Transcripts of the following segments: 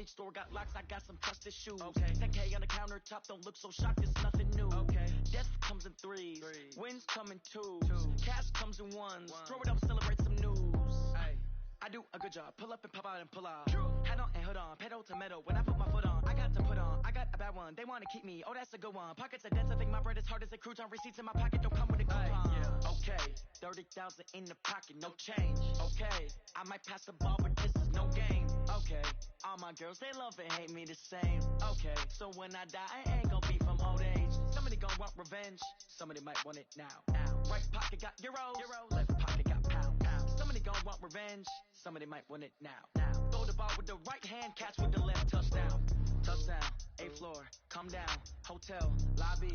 each store got locks, I got some trusted shoes. Okay. 10K on the countertop, don't look so shocked, it's nothing new. Okay. Death comes in threes, wins come in twos. Cash comes in ones, throw it up, celebrate some news. Ay. I do a good job, pull up and pop out and pull out. Hat on and hood on, pedal to metal, when I put my foot on, I got to put on, I got a bad one, they wanna keep me, oh that's a good one. Pockets are dense, I think my bread is hard as a crouton, receipts in my pocket don't come with a coupon. Yeah. Okay, 30,000 in the pocket, no change. Okay, I might pass the ball, but this is no game. Okay, all my girls, they love and hate me the same. Okay, so when I die, I ain't gon' be from old age. Somebody gon' want revenge, somebody might want it now. Right pocket got euros, left pocket got pound. Somebody gon' want revenge, somebody might want it now. Throw the ball with the right hand, catch with the left, touchdown. Touchdown, 8th floor, come down, hotel, lobby.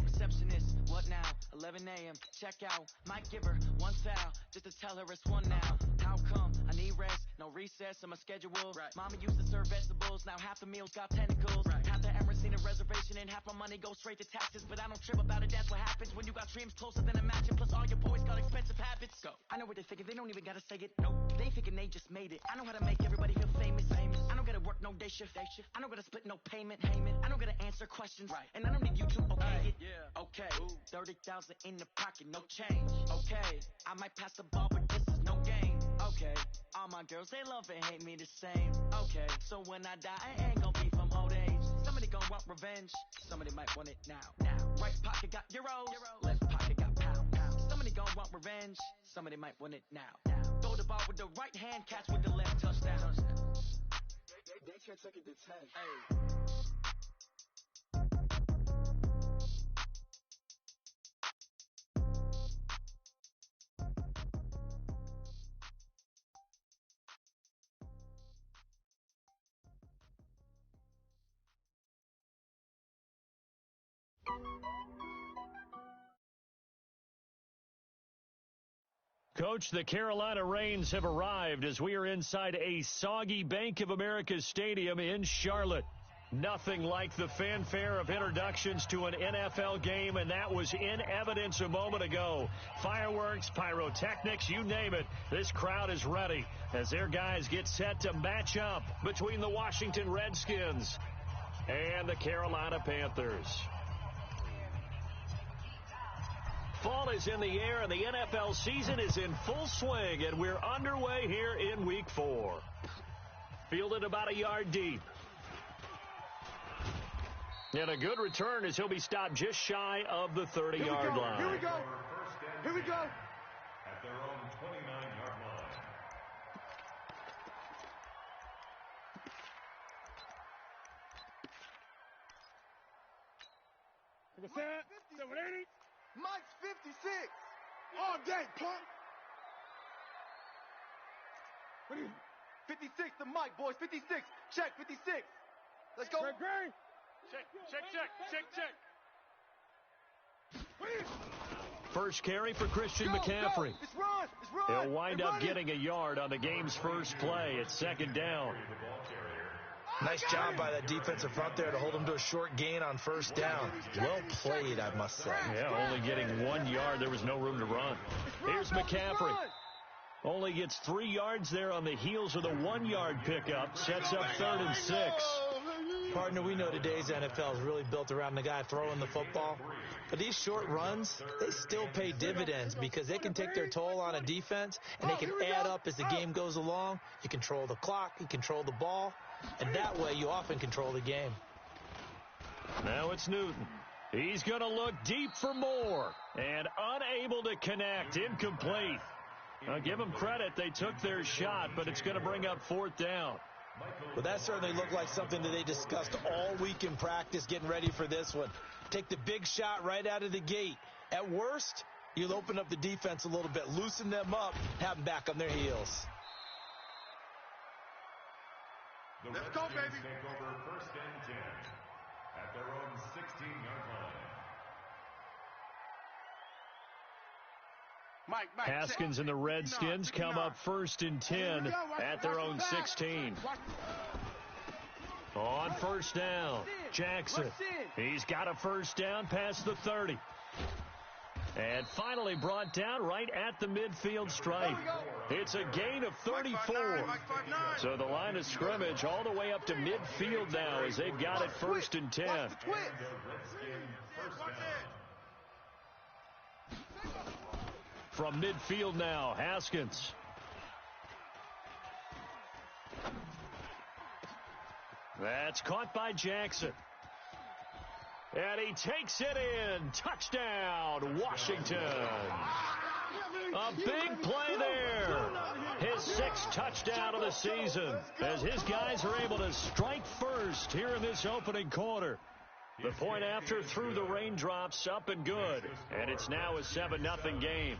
Receptionist, what now? 11 a.m. Check out. Might give her one foul just to tell her it's one now. How come? I need rest, no recess on my schedule. Right. Mama used to serve vegetables, now half the meals got tentacles. Right. Half the Emirates seen a reservation and half my money goes straight to taxes. But I don't trip about it, that's what happens when you got dreams closer than a match. And plus all your boys got expensive habits. Go. I know what they're thinking, they don't even gotta say it. Nope. They thinking they just made it. I know how to make everybody feel famous. I don't gotta work no day shift. I don't gotta split no payment. I don't gotta answer questions. Right. And I don't need you to okay it. Yeah. Okay. 30,000 in the pocket, no change. Okay, I might pass the ball, but this is no game. Okay, all my girls, they love and hate me the same. Okay, so when I die, I ain't gon' be from old age. Somebody gon' want revenge, somebody might want it now. Right pocket got euros, left pocket got pound. Somebody gon' want revenge, somebody might want it now. Throw the ball with the right hand, catch with the left, touchdown. They can't take it to 10. Hey. Coach, the Carolina Rains have arrived as we are inside a soggy Bank of America Stadium in Charlotte. Nothing like the fanfare of introductions to an NFL game, and that was in evidence a moment ago. Fireworks, pyrotechnics, you name it. This crowd is ready as their guys get set to match up between the Washington Redskins and the Carolina Panthers. Fall is in the air, and the NFL season is in full swing, and we're underway here in Week 4. Fielded about a yard deep. And a good return as he'll be stopped just shy of the 30-yard line. Here we go. Here we go. At their own 29-yard line. Take a set. 780. Mike's 56. All day, punk. 56 to Mike, boys. 56. Check, 56. Let's go. Great. Check. First carry for Christian McCaffrey. It's run. He'll wind up getting a yard on the game's first play. It's second down. Nice job by that defensive front there to hold him to a short gain on first down. Well played, I must say. Yeah, only getting 1 yard. There was no room to run. Here's McCaffrey. Only gets 3 yards there on the heels of the 1-yard pickup. Sets up 3rd and 6. Partner, we know today's NFL is really built around the guy throwing the football. But these short runs, they still pay dividends because they can take their toll on a defense, and they can add up as the game goes along. You control the clock, you control the ball, and that way you often control the game. Now it's Newton. He's going to look deep for more, and unable to connect. Incomplete. I'll give them credit. They took their shot, but it's going to bring up 4th down. Well, that certainly looked like something that they discussed all week in practice getting ready for this one. Take the big shot right out of the gate. At worst, you'll open up the defense a little bit, loosen them up, have them back on their heels. Let's go, baby. Take over 1st and 10 at their own 16-yard line. Mike, Haskins and the Redskins come up 1st and 10 at their own 16. On 1st down, Jackson. He's got a 1st down past the 30. And finally brought down right at the midfield stripe. It's a gain of 34. So the line of scrimmage all the way up to midfield now as they've got it 1st and 10. From midfield now, Haskins. That's caught by Jackson. And he takes it in. Touchdown, Washington. A big play there. His 6th touchdown of the season as his guys are able to strike first here in this opening quarter. The point after through the raindrops, up and good. And it's now a 7-0 game.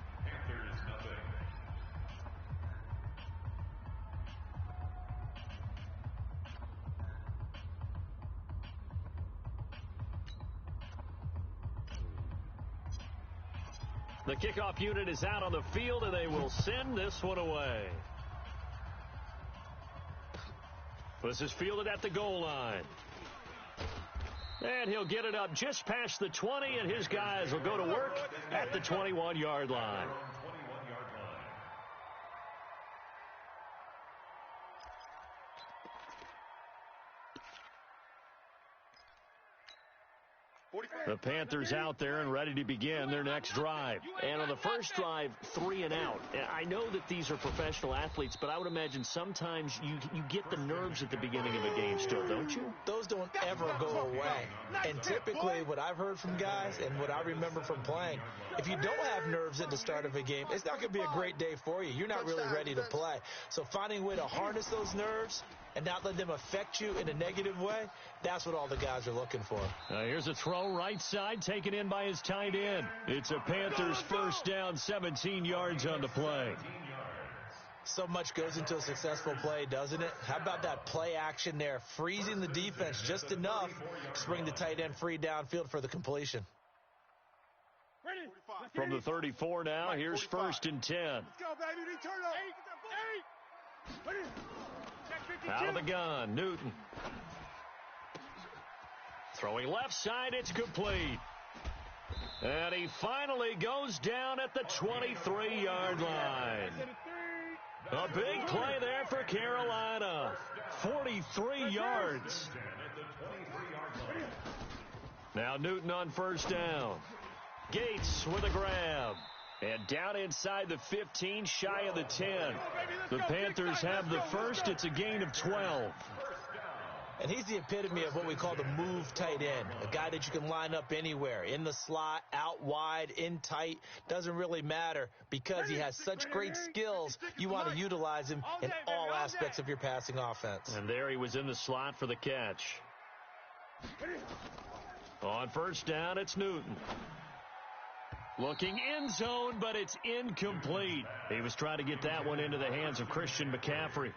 The kickoff unit is out on the field, and they will send this one away. This is fielded at the goal line. And he'll get it up just past the 20, and his guys will go to work at the 21-yard line. The Panthers out there and ready to begin their next drive. And on the first drive, 3 and out. I know that these are professional athletes, but I would imagine sometimes you get the nerves at the beginning of a game still, don't you? Those don't ever go away. And typically what I've heard from guys and what I remember from playing, if you don't have nerves at the start of a game, it's not going to be a great day for you. You're not really ready to play. So finding a way to harness those nerves and not let them affect you in a negative way, that's what all the guys are looking for. Here's a throw right side, taken in by his tight end. It's a Panthers first down, 17 yards on the play. So much goes into a successful play, doesn't it? How about that play action there, freezing the defense just enough to bring the tight end free downfield for the completion. From the 34 now, here's 1st and 10. Let's go, baby. Return up. Out of the gun, Newton. Throwing left side, it's complete. And he finally goes down at the 23-yard line. A big play there for Carolina. 43 yards. Now Newton on first down. Gates with a grab. And down inside the 15, shy of the 10. The Panthers have the first. It's a gain of 12. And he's the epitome of what we call the move tight end. A guy that you can line up anywhere. In the slot, out wide, in tight. Doesn't really matter because he has such great skills. You want to utilize him in all aspects of your passing offense. And there he was in the slot for the catch. On first down, it's Newton. Looking end zone, but it's incomplete. He was trying to get that one into the hands of Christian McCaffrey.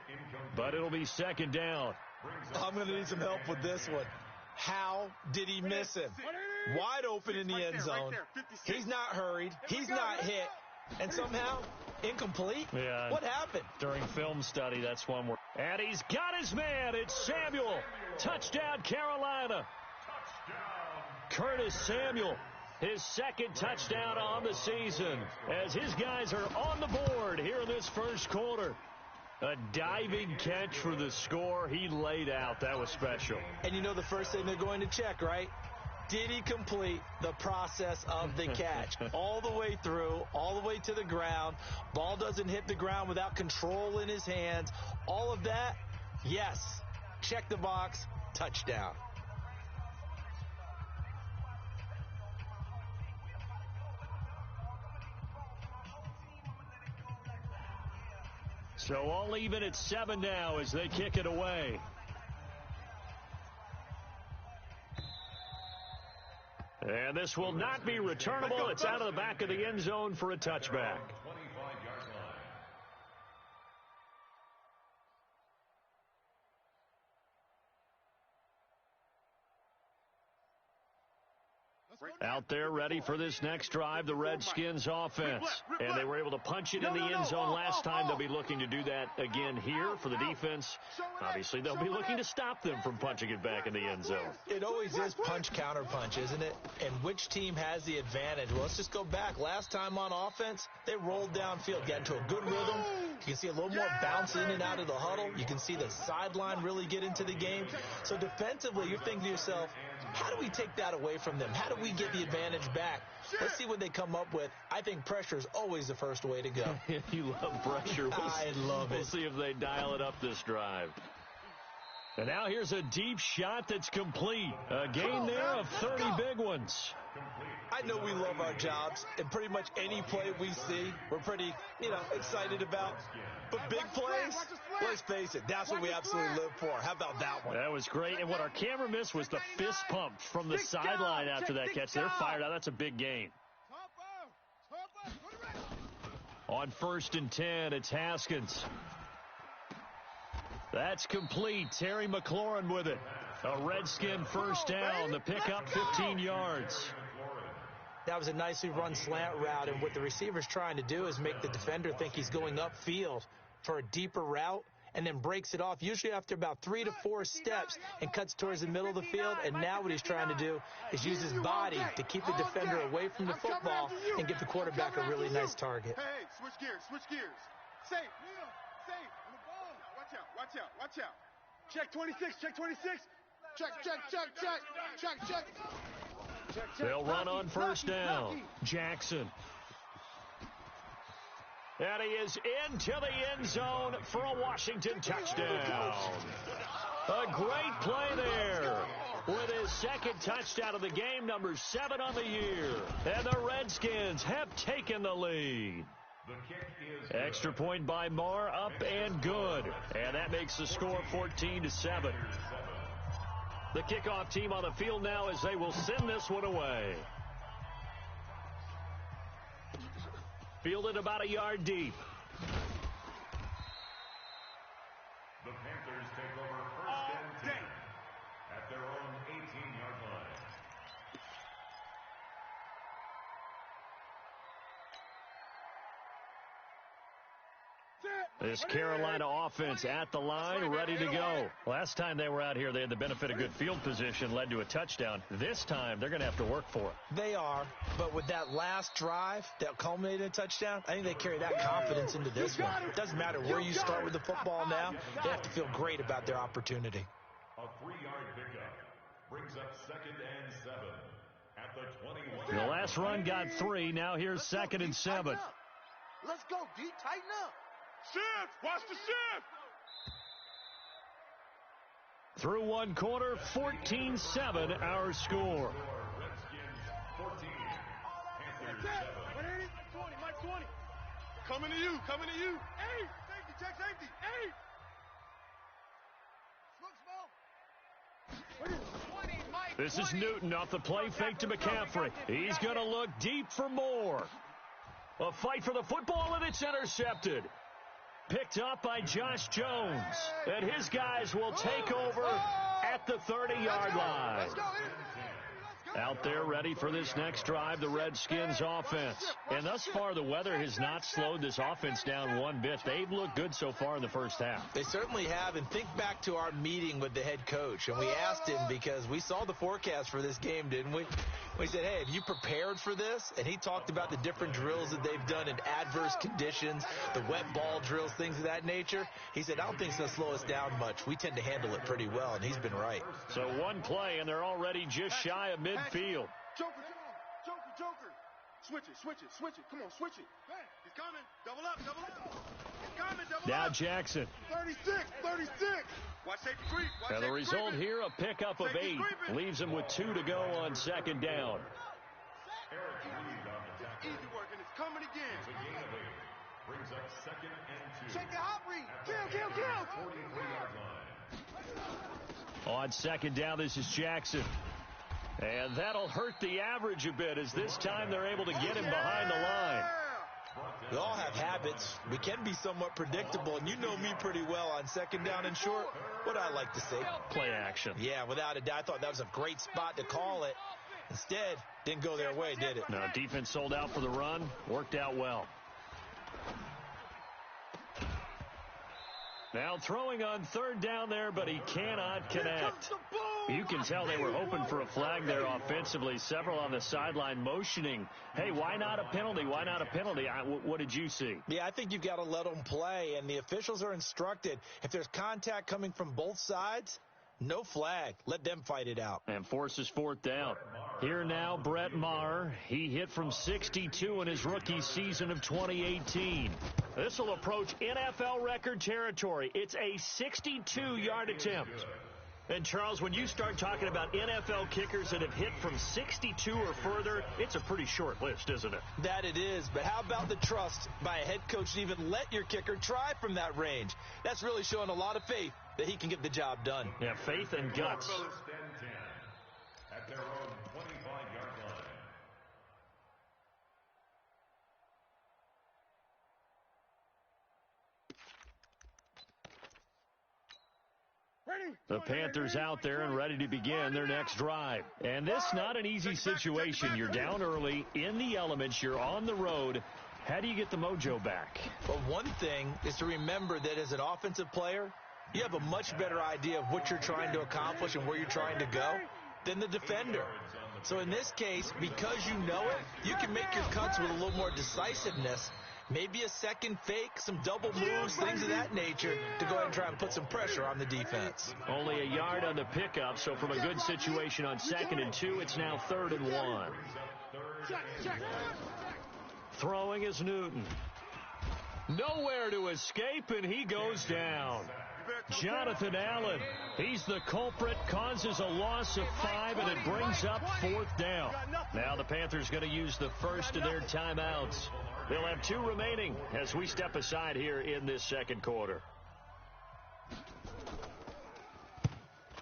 But it'll be 2nd down. I'm going to need some help with this one. How did he miss him? Wide open in the end zone. He's not hurried. He's not hit. And somehow, incomplete? Yeah. What happened? During film study, that's one where. And he's got his man. It's Samuel. Touchdown, Carolina. Curtis Samuel. His 2nd touchdown on the season as his guys are on the board here in this first quarter. A diving catch for the score. He laid out. That was special. And you know the first thing they're going to check, right? Did he complete the process of the catch? All the way through, all the way to the ground. Ball doesn't hit the ground without control in his hands. All of that, yes. Check the box. Touchdown. So all even at 7 now as they kick it away. And this will not be returnable. It's out of the back of the end zone for a touchback. Out there ready for this next drive, the Redskins offense. And they were able to punch it in the end zone last time. They'll be looking to do that again here for the defense. Obviously, they'll be looking to stop them from punching it back in the end zone. It always is punch-counter-punch, isn't it? And which team has the advantage? Well, let's just go back. Last time on offense, they rolled downfield, got into a good rhythm. You can see a little more bounce in and out of the huddle. You can see the sideline really get into the game. So defensively, you're thinking to yourself, how do we take that away from them? How do we get the advantage back? Let's see what they come up with. I think pressure is always the first way to go. You love pressure. I love it. We'll see if they dial it up this drive. And now here's a deep shot that's complete. A gain there of 30 big ones. I know we love our jobs, and pretty much any play we see, we're pretty, excited about. But big plays, let's face it, that's what we absolutely live for. How about that one? That was great, and what our camera missed was the fist pump from the sideline after that catch. They're fired out. That's a big gain. On 1st and 10, it's Haskins. That's complete. Terry McLaurin with it. A Redskin first down. The pickup 15 yards. That was a nicely run slant route, and what the receiver's trying to do is make the defender think he's going upfield for a deeper route and then breaks it off, usually after about 3 to 4 steps, and cuts towards the middle of the field. And now what he's trying to do is use his body to keep the defender away from the football and give the quarterback a really nice target. Hey, switch gears. Safe. Watch out. Check 26. Check. They'll run on first down. Jackson. And he is into the end zone for a Washington touchdown. A great play there with his second touchdown of the game, number 7 on the year. And the Redskins have taken the lead. Extra point by Marr, up and good. And that makes the score 14-7. The kickoff team on the field now as they will send this one away. Fielded about a yard deep. The Panthers take over 1st and 10 at their own 18-yard line. This Carolina offense at the line, ready to go. Last time they were out here, they had the benefit of good field position, led to a touchdown. This time, they're going to have to work for it. They are, but with that last drive that culminated in a touchdown, I think they carry that confidence into this one. It doesn't matter where you start with the football now. They have to feel great about their opportunity. A 3-yard pickup brings up 2nd and 7 at the 21. The last run got 3. Now here's 2nd and 7. Let's go, D. Tighten up. Shift! Watch the shift! Through one quarter, 14-7 our score. Redskins 14, Panthers 7. 20, Mike 20. Coming to you. Hey! Safety, check safety. Hey! This is Newton off the play fake to McCaffrey. He's going to look deep for more. A fight for the football, and it's intercepted. Picked up by Josh Jones. And his guys will take over at the 30-yard line. Out there ready for this next drive, the Redskins offense. And thus far, the weather has not slowed this offense down one bit. They've looked good so far in the first half. They certainly have. And think back to our meeting with the head coach. And we asked him, because we saw the forecast for this game, didn't we? We said, hey, have you prepared for this? And he talked about the different drills that they've done in adverse conditions, the wet ball drills, things of that nature. He said, I don't think it's going to slow us down much. We tend to handle it pretty well, and he's been right. So one play, and they're already just shy of midfield. Joker. Switch it. Come on, switch it. He's coming. Double up. He's coming, double up. Now Jackson. 36. Watch safety creep. And the result here, a pickup of 8. Leaves him with 2 to go on 2nd down. Easy work, and it's coming again. It's a gain of 8. Brings up 2nd and 2. Check the hot read. Kill. 43-yard line. On 2nd down, this is Jackson. And that'll hurt the average a bit, as this time they're able to get him behind the line. We all have habits. We can be somewhat predictable, and you know me pretty well on 2nd down and short. What I like to say? Play action. Yeah, without a doubt. I thought that was a great spot to call it. Instead, didn't go their way, did it? No, defense sold out for the run. Worked out well. Now throwing on third down there, but he cannot connect. You can tell they were hoping for a flag there offensively. Several on the sideline motioning, hey, why not a penalty? Why not a penalty? What did you see? Yeah, I think you've got to let them play, and the officials are instructed. If there's contact coming from both sides, no flag. Let them fight it out. And forces fourth down. Here now, Brett Maher. He hit from 62 in his rookie season of 2018. This will approach NFL record territory. It's a 62-yard attempt. And, Charles, when you start talking about NFL kickers that have hit from 62 or further, it's a pretty short list, isn't it? That it is. But how about the trust by a head coach to even let your kicker try from that range? That's really showing a lot of faith that he can get the job done. Yeah, faith and guts. At their own 25-yard line. The Panthers out there and ready to begin their next drive. And this not an easy situation. You're down early, in the elements, you're on the road. How do you get the mojo back? Well, one thing is to remember that as an offensive player, you have a much better idea of what you're trying to accomplish and where you're trying to go than the defender. So in this case, because you know it, you can make your cuts with a little more decisiveness. Maybe a second fake, some double moves, things of that nature to go ahead and try and put some pressure on the defense. Only a yard on the pickup, so from a good situation on 2nd and 2, it's now 3rd and 1. Throwing is Newton. Nowhere to escape, and he goes down. Jonathan Allen, he's the culprit, causes a loss of 5, and it brings up 4th down. Now the Panthers going to use the first of their timeouts. They'll have 2 remaining as we step aside here in this second quarter.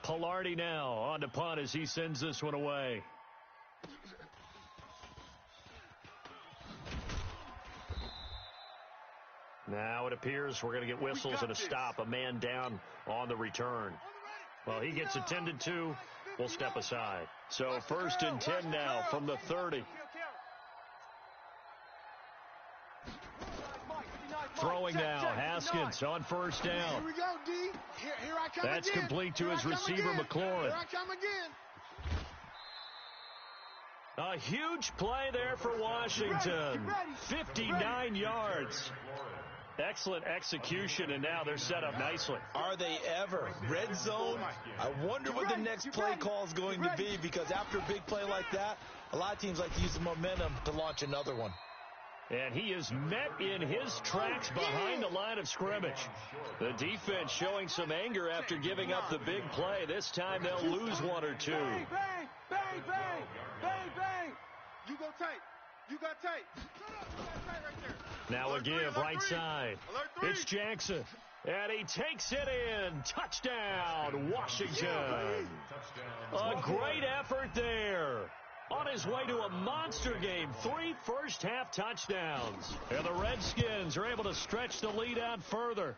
Pilardi now on to punt as he sends this one away. Now it appears we're going to get whistles and a stop. A man down on the return. Well, he gets attended to. We'll step aside. So 1st and 10 now from the 30. Throwing now, Haskins on 1st down. Here we go, D. Here I come That's again. complete to his receiver, McLaurin. Here I come again. A huge play there for Washington. 59 yards. Excellent execution, and now they're set up nicely. Are they ever? Red zone? I wonder what the next play call is going to be, because after a big play like that, a lot of teams like to use the momentum to launch another one. And he is met in his tracks behind the line of scrimmage. The defense showing some anger after giving up the big play. This time they'll lose 1 or 2. Bang, bang, bang, bang, bang, bang. You go tight. You got tight. Right there. Now a give right side. It's Jackson. And he takes it in. Touchdown, Washington. A great effort there. On his way to a monster game, 3 first-half touchdowns. And the Redskins are able to stretch the lead out further.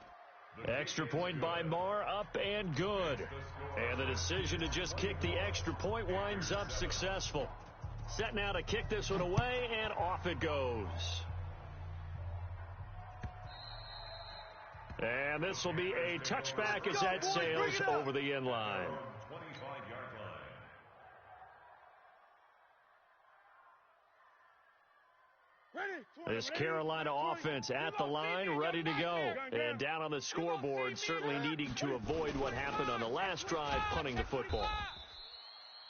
Extra point by Marr, up and good. And the decision to just kick the extra point winds up successful. Set now to kick this one away, and off it goes. And this will be a touchback as that sails over the end line. This Carolina offense at the line, ready to go. And down on the scoreboard, certainly needing to avoid what happened on the last drive, punting the football.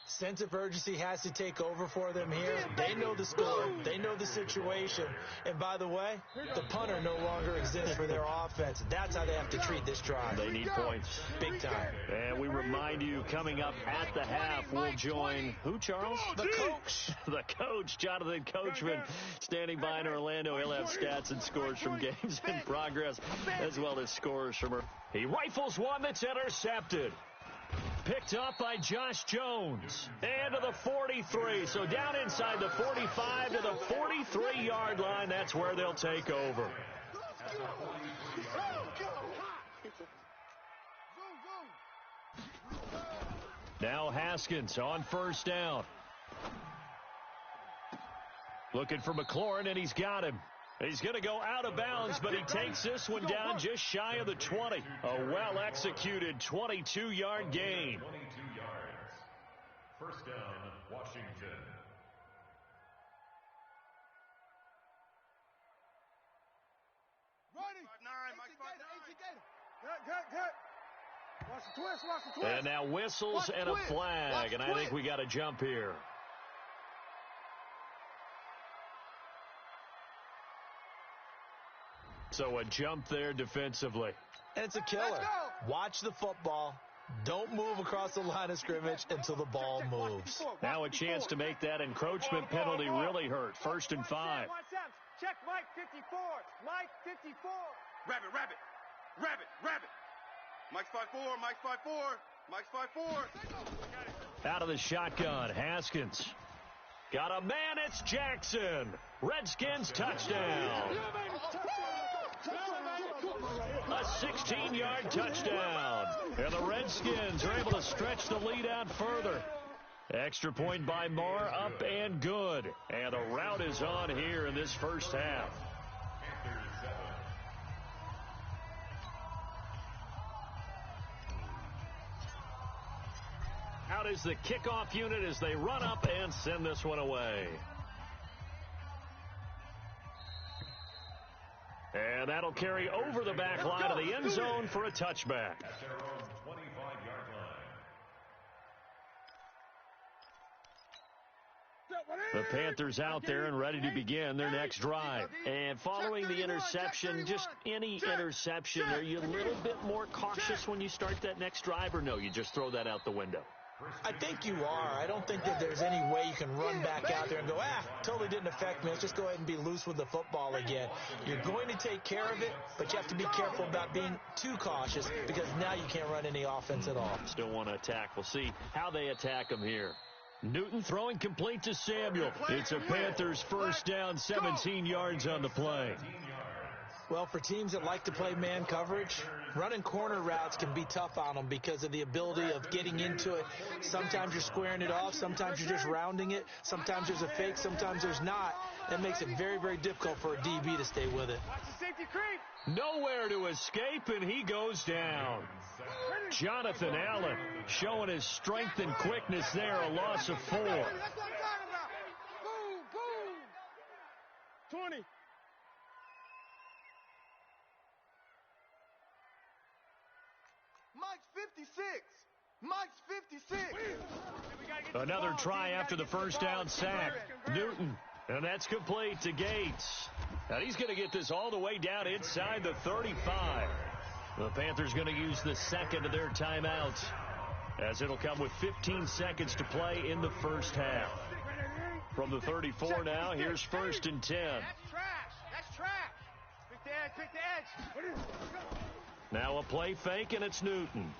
Sense of urgency has to take over for them here. They know the score. They know the situation. And by the way, the punter no longer exists for their offense. That's how they have to treat this drive. They need points. Big time. And we remind you, coming up at the half, we'll join who, Charles? The coach. The coach, Jonathan Coachman, standing by in Orlando. He'll have stats and scores from games in progress, as well as scores from her. He rifles one that's intercepted. Picked up by Josh Jones. And to the 43. So down inside the 45 to the 43-yard line. That's where they'll take over. Now Haskins on 1st down. Looking for McLaurin, and he's got him. He's going to go out of bounds, but he takes this one down just shy of the 20. A well-executed 22-yard gain. 22 yards. First down, Washington. Ready. 5'9", Mike 5'9". Good. Watch the twist. And now whistles and a flag, and I think we got a jump here. So a jump there defensively. And it's a killer. Watch the football. Don't move across the line of scrimmage until the ball moves. Now a chance to make that encroachment penalty really hurt. 1st and 5. Check Mike 54. Mike 54. Rabbit. Mike's 5'4". Mike's 5'4". Out of the shotgun, Haskins. Got a man, it's Jackson. Redskins touchdown. A 16-yard touchdown. And the Redskins are able to stretch the lead out further. Extra point by Marr, up and good. And the rout is on here in this first half. Out is the kickoff unit as they run up and send this one away. And that'll carry over the back line of the end zone for a touchback. At their own 25-yard line. The Panthers out there and ready to begin their next drive. And following the interception, just any interception, are you a little bit more cautious when you start that next drive, or no, you just throw that out the window? I think you are. I don't think that there's any way you can run back out there and go, totally didn't affect me. Let's just go ahead and be loose with the football again. You're going to take care of it, but you have to be careful about being too cautious because now you can't run any offense at all. Still want to attack. We'll see how they attack them here. Newton throwing complete to Samuel. It's a Panthers first down, 17 yards on the play. Well, for teams that like to play man coverage, running corner routes can be tough on them because of the ability of getting into it. Sometimes you're squaring it off. Sometimes you're just rounding it. Sometimes there's a fake. Sometimes there's not. That makes it very, very difficult for a DB to stay with it. Nowhere to escape, and he goes down. Jonathan Allen showing his strength and quickness there, a loss of 4. That's what I'm talking about. Boom. 20. Mike's 56. Another try after the first down sack. Newton, and that's complete to Gates. And he's going to get this all the way down inside the 35. The Panthers going to use the second of their timeouts, as it'll come with 15 seconds to play in the first half. From the 34 now, here's 1st and 10. That's trash. Pick the edge. Now a play fake, and it's Newton.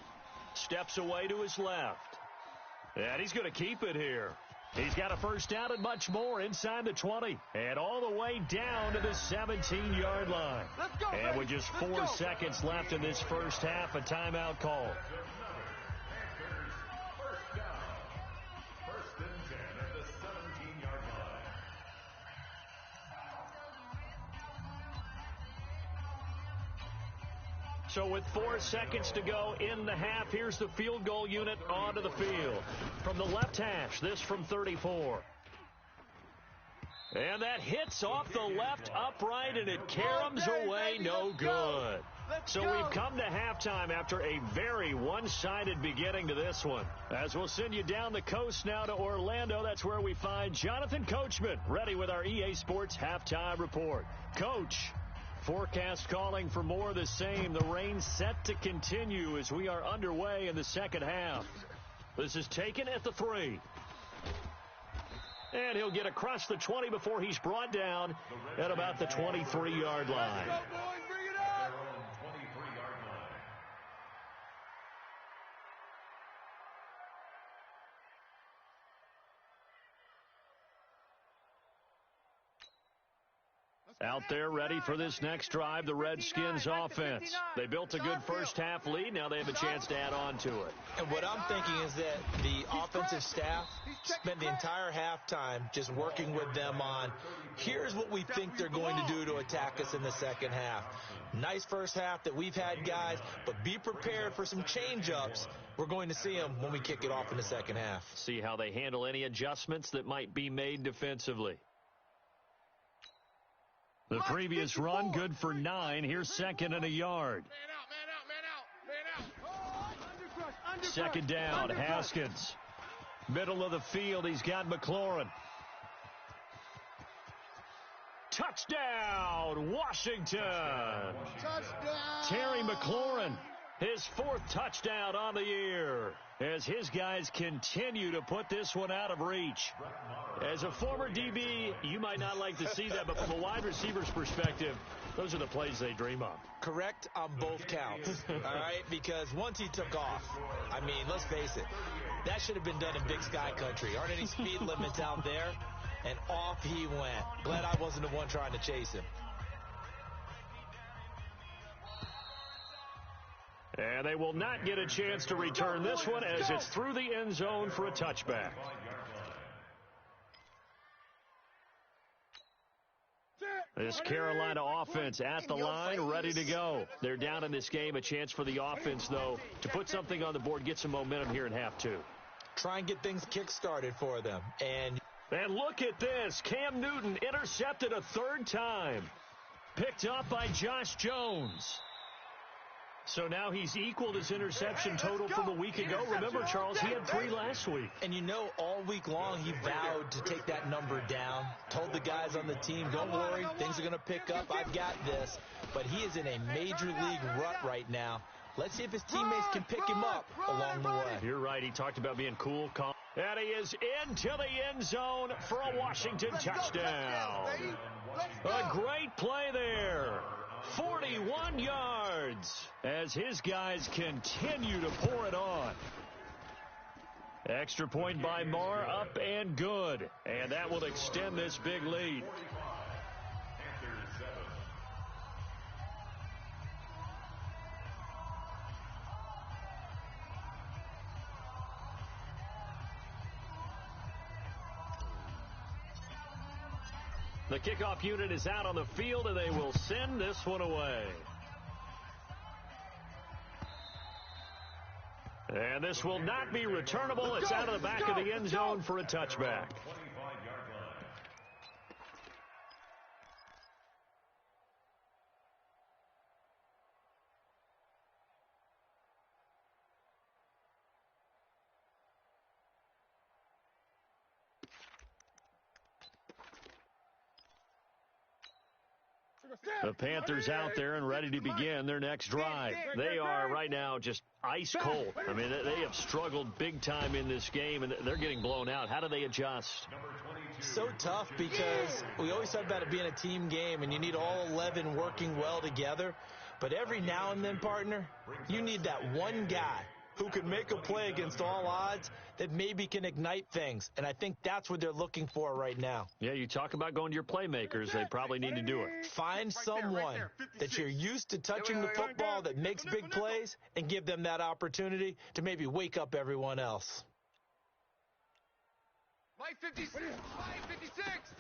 Steps away to his left. And he's going to keep it here. He's got a first down and much more inside the 20. And all the way down to the 17-yard line. And with just 4 seconds left in this first half, a timeout call. First down. 1st and 10 at the 17-yard line. So with 4 seconds to go in the half, here's the field goal unit onto the field. From the left hash, this from 34. And that hits off the left upright, and it caroms away, no good. So we've come to halftime after a very one-sided beginning to this one. As we'll send you down the coast now to Orlando, that's where we find Jonathan Coachman, ready with our EA Sports Halftime Report. Coach, forecast calling for more of the same. The rain set to continue as we are underway in the second half. This is taken at the 3. And he'll get across the 20 before he's brought down at about the 23-yard line. Let's go, boys. Bring it up. Their own 23-yard line. Out there ready for this next drive, the Redskins offense. They built a good first half lead. Now they have a chance to add on to it. And what I'm thinking is that the offensive staff spent the entire halftime just working with them on, here's what we think they're going to do to attack us in the second half. Nice first half that we've had, guys, but be prepared for some change-ups. We're going to see them when we kick it off in the second half. See how they handle any adjustments that might be made defensively. The previous run, good for 9. Here's second and a yard. Man out. Second down, Haskins. Middle of the field, he's got McLaurin. Touchdown, Washington. Touchdown. Terry McLaurin, his 4th touchdown on the year, as his guys continue to put this one out of reach. As a former DB, you might not like to see that, but from a wide receiver's perspective, those are the plays they dream of. Correct on both counts, all right? Because once he took off, I mean, let's face it, that should have been done in Big Sky Country. Aren't any speed limits out there? And off he went. Glad I wasn't the one trying to chase him. And they will not get a chance to return this one as it's through the end zone for a touchback. This Carolina offense at the line, ready to go. They're down in this game. A chance for the offense, though, to put something on the board, get some momentum here in half 2. Try and get things kick-started for them. And look at this. Cam Newton intercepted a 3rd time. Picked up by Josh Jones. So now he's equaled his interception total from a week ago. Remember, Charles, he had 3 last week. And you know, all week long he vowed to take that number down. Told the guys on the team, don't worry, things are going to pick up. I've got this. But he is in a major league rut right now. Let's see if his teammates can pick him up along the way. You're right. He talked about being cool, calm. And he is into the end zone for a Washington touchdown. A great play there. 41 yards as his guys continue to pour it on. Extra point by Marr, up and good. And that will extend this big lead. The kickoff unit is out on the field, and they will send this one away. And this will not be returnable. It's out of the back of the end zone for a touchback. The Panthers out there and ready to begin their next drive. They are right now just ice cold. I mean, they have struggled big time in this game, and they're getting blown out. How do they adjust? So tough because we always talk about it being a team game, and you need all 11 working well together. But every now and then, partner, you need that one guy who can make a play against all odds that maybe can ignite things. And I think that's what they're looking for right now. Yeah, you talk about going to your playmakers. They probably need to do it. Find someone that you're used to touching the football that makes big plays and give them that opportunity to maybe wake up everyone else. Mike 56.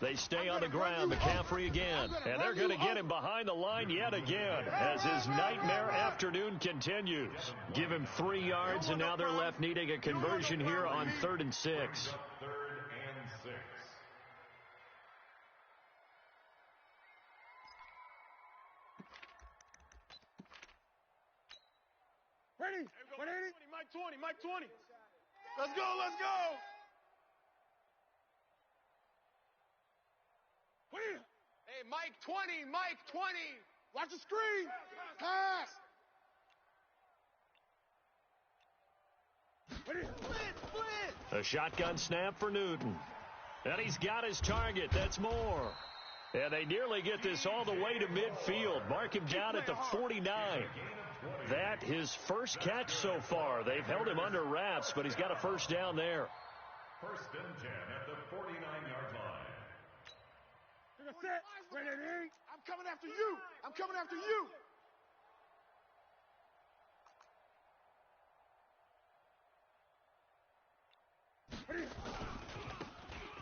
They stay on the ground. McCaffrey again. And they're going to get him behind the line yet again as his nightmare afternoon continues. Give him 3 yards, and now they're left needing a conversion here on 3rd and 6. 3rd and 6. Ready? 180? Mike 20. Let's go. Hey, Mike 20. Watch the screen. Pass. A shotgun snap for Newton. And he's got his target. That's Moore. And they nearly get this all the way to midfield. Mark him down at the 49. That his first catch so far. They've held him under wraps, but he's got a first down there. 1st and 10 at the 49-yard line. I'm coming after you. I'm coming after you.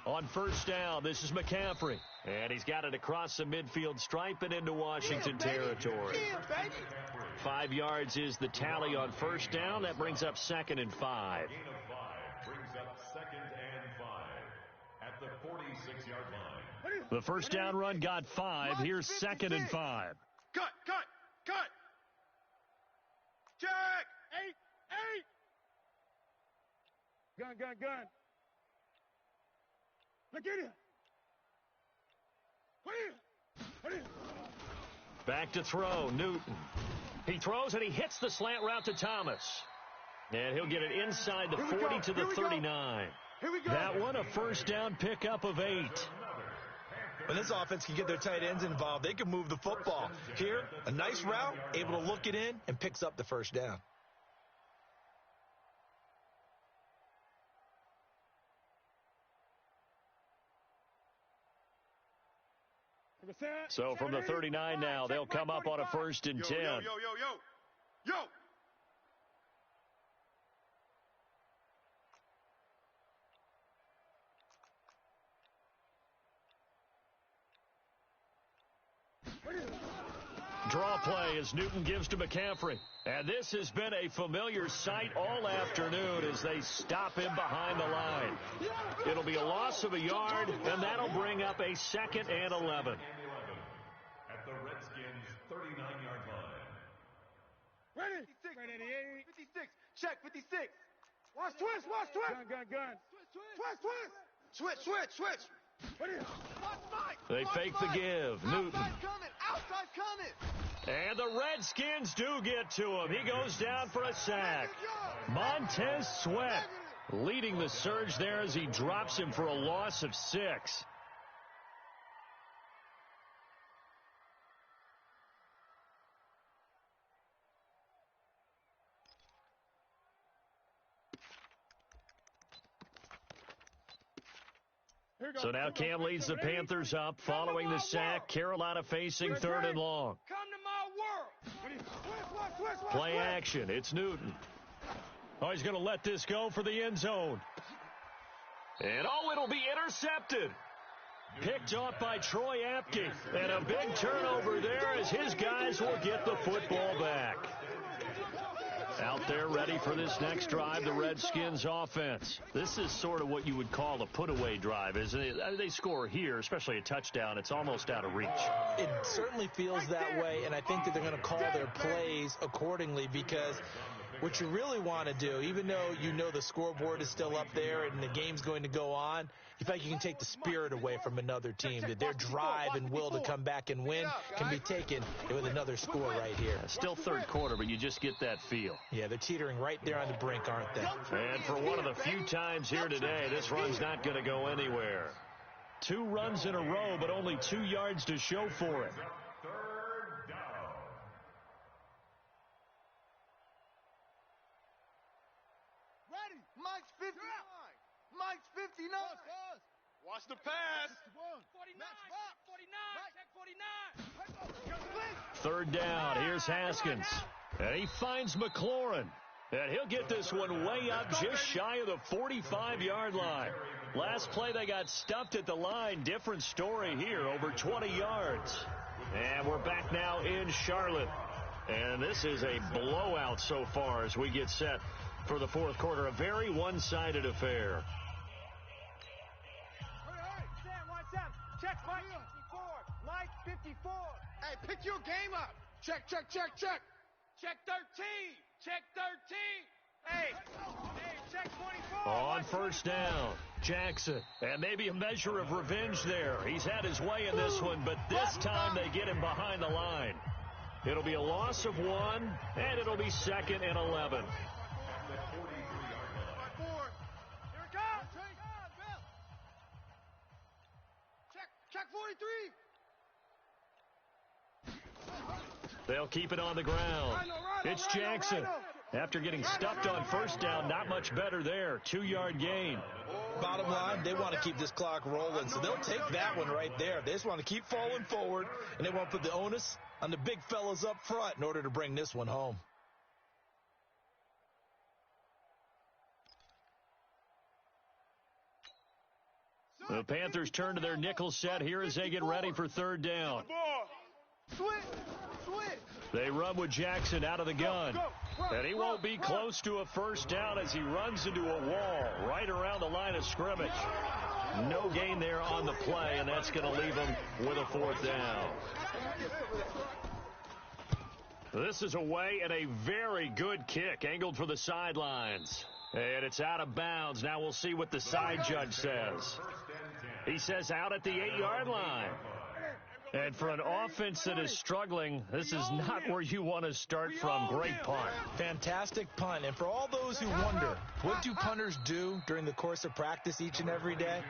On first down, this is McCaffrey. And he's got it across the midfield stripe and into Washington territory. 5 yards is the tally on first down. That brings up 2nd and 5. Gain of 5 brings up 2nd and 5 at the 46-yard line. The first down run got 5. Here's 2nd and 5. Cut. Check. 8. Gun. Look at it. Back to throw, Newton. He throws and he hits the slant route to Thomas. And he'll get it inside the 40 to the 39. Here we go. That one, a first down pickup of 8. When this offense can get their tight ends involved, they can move the football. Here, a nice route, able to look it in, and picks up the first down. So from the 39 now, they'll come up on a 1st and 10. Yo. Draw play as Newton gives to McCaffrey. And this has been a familiar sight all afternoon as they stop him behind the line. It'll be a loss of a yard, and that'll bring up a 2nd and 11. At the Redskins' 39-yard line. Ready. 56. Check 56. Watch twist. Gun. Switch. They fake the give. Newton. Outside coming. And the Redskins do get to him. He goes down for a sack. Montez Sweat leading the surge there as he drops him for a loss of 6. So now Cam leads the Panthers up following the sack. Carolina facing 3rd and long. Come to my world. Play action. It's Newton. Oh, he's going to let this go for the end zone. And it'll be intercepted. Picked off by Troy Apke. And a big turnover there as his guys will get the football back. Out there ready for this next drive, the Redskins offense. This is sort of what you would call a put-away drive, isn't it? They score here, especially a touchdown. It's almost out of reach. It certainly feels that way, and I think that they're going to call their plays accordingly because what you really want to do, even though you know the scoreboard is still up there and the game's going to go on, you feel like you can take the spirit away from another team, that their drive and will to come back and win can be taken with another score right here. Still third quarter, but you just get that feel. Yeah, they're teetering right there on the brink, aren't they? And for one of the few times here today, this run's not going to go anywhere. 2 runs in a row, but only 2 yards to show for it. Third down. Ready. Mike's 59. Mike's 59. Watch the pass. 49. Check 49. 3rd down. Here's Haskins. And he finds McLaurin. And he'll get this one way up just shy of the 45-yard line. Last play they got stuffed at the line. Different story here, over 20 yards. And we're back now in Charlotte. And this is a blowout so far as we get set for the 4th quarter. A very one-sided affair. Check Mike 54. Mike 54. Hey, pick your game up. Check. Check 13. Check 13. Hey, check 24. On first down, Jackson. And maybe a measure of revenge there. He's had his way in this one, but this time they get him behind the line. It'll be a loss of 1, and it'll be 2nd and 11. Check 43. They'll keep it on the ground. It's Jackson. After getting stuffed on first down, not much better there. 2-yard gain. Bottom line, they want to keep this clock rolling, so they'll take that one right there. They just want to keep falling forward, and they want to put the onus on the big fellas up front in order to bring this one home. The Panthers turn to their nickel set here as they get ready for third down. They run with Jackson out of the gun. And he won't be close to a first down as he runs into a wall right around the line of scrimmage. No gain there on the play, and that's going to leave him with a fourth down. This is away and a very good kick angled for the sidelines. And it's out of bounds. Now we'll see what the side judge says. He says out at the 8-yard line. And for an offense that is struggling, this is not where you want to start from. Great punt. Fantastic punt. And for all those who wonder, what do punters do during the course of practice each and every day?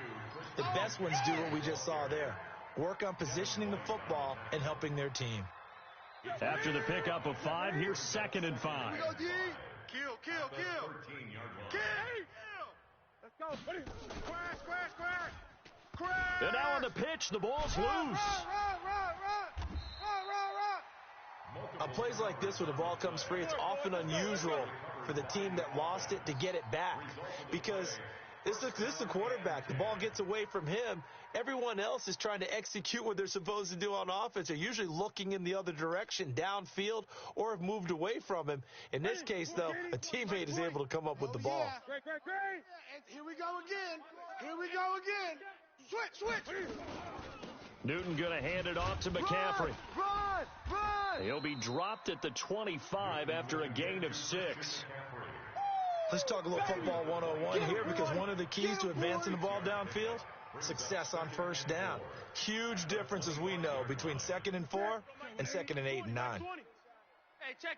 The best ones do what we just saw there. Work on positioning the football and helping their team. After the pickup of 5, here's 2nd and 5. Kill. Let's go. Square. And now on the pitch, the ball's loose. Run. On plays like this where the ball comes free, it's often unusual for the team that lost it to get it back. Because this is the quarterback. The ball gets away from him. Everyone else is trying to execute what they're supposed to do on offense. They're usually looking in the other direction, downfield, or have moved away from him. In this case, though, a teammate is able to come up with the ball. Great. Here we go again. Switch. Newton going to hand it off to McCaffrey. Run. He'll be dropped at the 25 after a gain of 6. Let's talk a little football 101 here, because one of the keys to advancing the ball downfield, success on first down. Huge difference, as we know, between 2nd and 4 and 2nd and 8 and 9. Hey, check.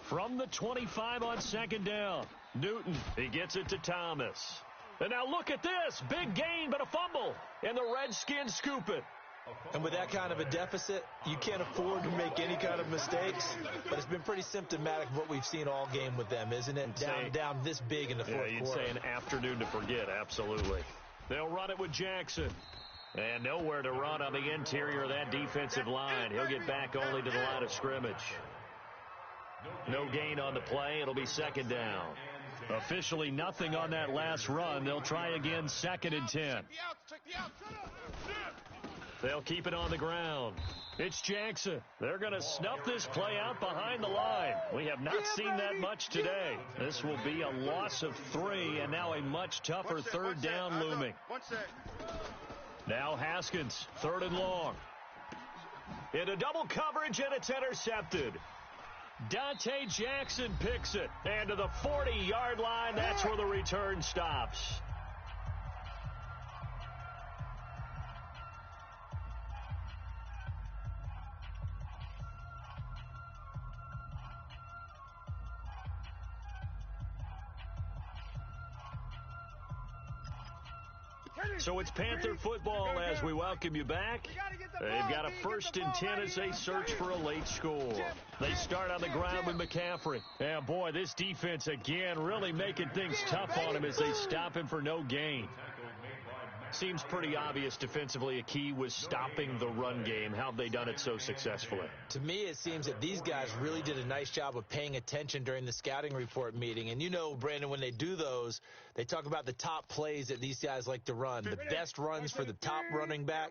From the 25 on 2nd down, Newton, he gets it to Thomas. And now look at this. Big gain, but a fumble. And the Redskins scoop it. And with that kind of a deficit, you can't afford to make any kind of mistakes. But it's been pretty symptomatic of what we've seen all game with them, isn't it? Down this big in the fourth quarter. You'd say an afternoon to forget, absolutely. They'll run it with Jackson. And nowhere to run on the interior of that defensive line. He'll get back only to the line of scrimmage. No gain on the play. It'll be 2nd down. Officially nothing on that last run. They'll try again, 2nd and 10. They'll keep it on the ground. It's Jackson. They're going to snuff this play out behind the line. We have not seen that much today. This will be a loss of 3, and now a much tougher 3rd down looming. Now Haskins, 3rd and long. Into double coverage, and it's intercepted. Dante Jackson picks it. And to the 40-yard line, that's where the return stops. So it's Panther football as we welcome you back. They've got a 1st and 10 as they search for a late score. They start on the ground with McCaffrey. And boy, this defense again really making things tough on him as they stop him for no gain. Seems pretty obvious defensively a key was stopping the run game. How have they done it so successfully? To me, it seems that these guys really did a nice job of paying attention during the scouting report meeting. And you know, Brandon, when they do those, they talk about the top plays that these guys like to run. The best runs for the top running back,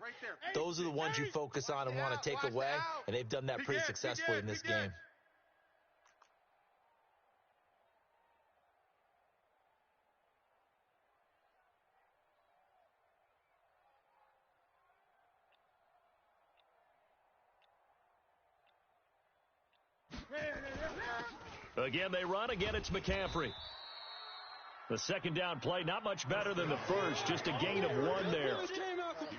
those are the ones you focus on and want to take away. And they've done that pretty successfully in this game. Again, they run. Again, it's McCaffrey. The 2nd down play, not much better than the first, just a gain of 1 there.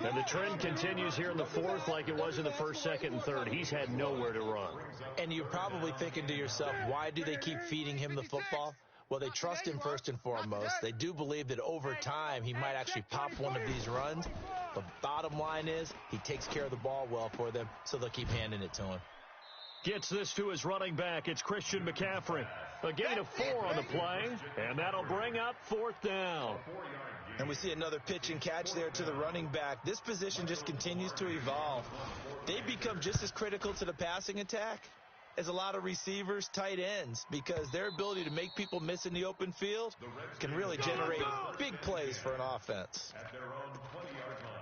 And the trend continues here in the 4th like it was in the 1st, 2nd, and 3rd. He's had nowhere to run. And you're probably thinking to yourself, why do they keep feeding him the football? Well, they trust him first and foremost. They do believe that over time he might actually pop one of these runs. But bottom line is he takes care of the ball well for them, so they'll keep handing it to him. Gets this to his running back. It's Christian McCaffrey. A gain of 4 on the play, and that'll bring up 4th down. And we see another pitch and catch there to the running back. This position just continues to evolve. They've become just as critical to the passing attack as a lot of receivers, tight ends, because their ability to make people miss in the open field can really generate big plays for an offense. At their own 20-yard line.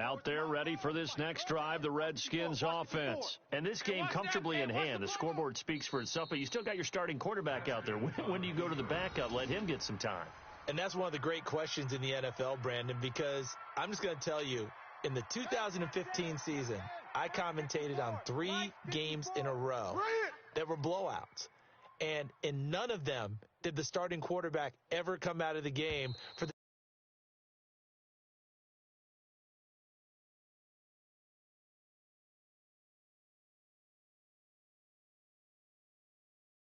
Out there ready for this next drive, the Redskins offense. And this game comfortably in hand. The scoreboard speaks for itself, but you still got your starting quarterback out there. When do you go to the backup? Let him get some time. And that's one of the great questions in the NFL, Brandon, because I'm just going to tell you, in the 2015 season, I commentated on 3 games in a row that were blowouts. And in none of them did the starting quarterback ever come out of the game for the